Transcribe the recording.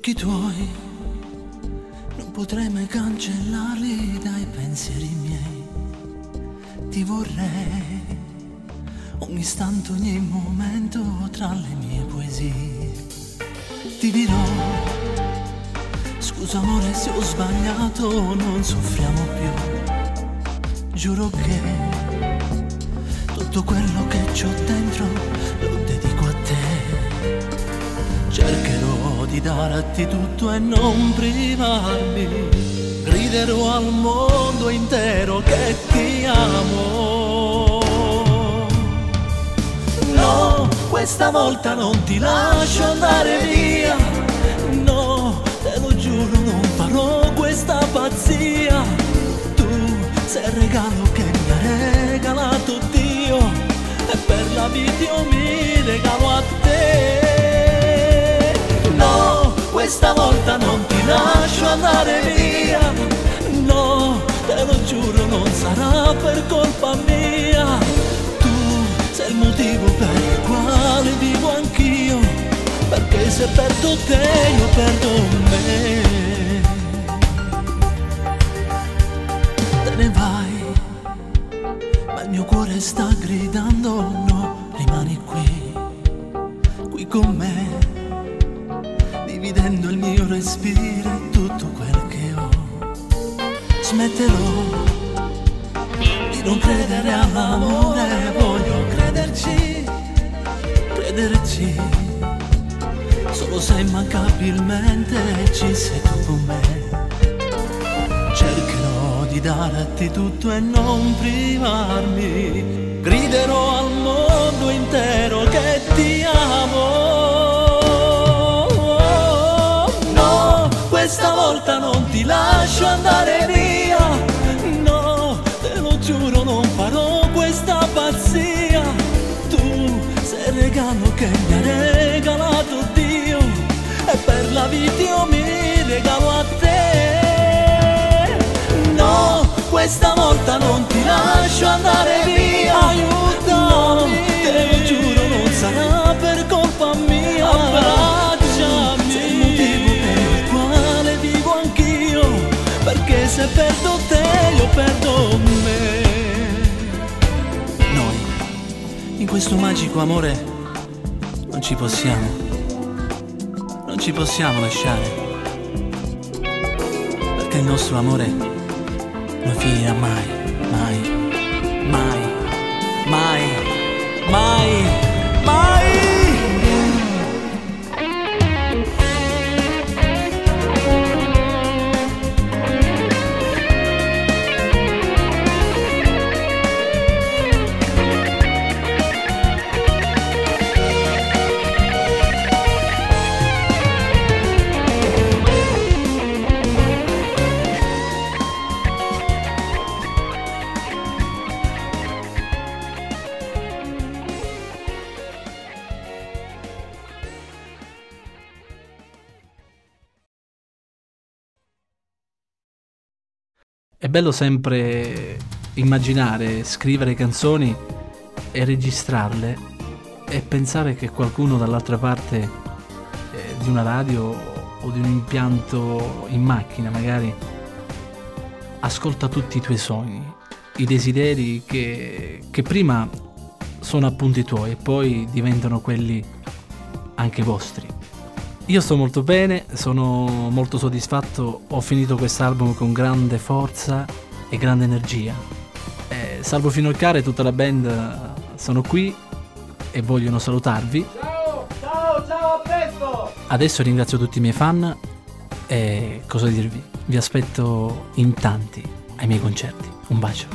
occhi tuoi non potrei mai cancellarli dai pensieri miei. Ti vorrei ogni istante, ogni momento tra le mie poesie. Ti dirò: scusa amore se ho sbagliato, non soffriamo più. Giuro che tutto quello che c'ho dentro lo dedico a te. Cercherò di darti tutto e non privarmi. Griderò al mondo intero che ti amo. No, questa volta non ti lascio andare via. No, te lo giuro, non farò questa pazzia. Tu sei il regalo che mi ha regalato Dio e per la vita io mi regalo a te. No, questa volta non ti lascio andare via. No, te lo giuro, non sarà per colpa mia. Tu sei il motivo per il quale vivo anch'io, perché se perdo te io perdo me. Te ne vai, ma il mio cuore sta gridando no, rimani qui, qui con me, dividendo il mio respiro e tutto quel che ho. Smetterò di non credere all'amore, voglio crederci, crederci, solo se immancabilmente ci sei tu con me. Cercherò di darti tutto e non privarmi, griderò al mondo intero che ti amo. No, questa volta non ti lascio andare via. No, te lo giuro, non farò questa pazzia. Tu sei il regalo che mi ha regalato Dio e per la vita io mi regalo a te. No, questa volta non ti lascio andare via. Aiutami, no, te lo giuro, non sarà per colpa mia. Abbracciami, sei il motivo per il quale vivo anch'io, perché se perdo te io perdo me. Noi in questo magico amore non ci possiamo lasciare, perché il nostro amore non finirà mai, mai, mai, mai, mai, mai. È bello sempre immaginare, scrivere canzoni e registrarle e pensare che qualcuno dall'altra parte di una radio o di un impianto in macchina magari ascolta tutti i tuoi sogni, i desideri che prima sono appunto i tuoi e poi diventano quelli anche vostri. Io sto molto bene, sono molto soddisfatto, ho finito quest'album con grande forza e grande energia. Salvo Finocchiaro e tutta la band sono qui e vogliono salutarvi. Ciao, ciao, ciao, a presto! Adesso ringrazio tutti i miei fan e cosa dirvi? Vi aspetto in tanti ai miei concerti. Un bacio.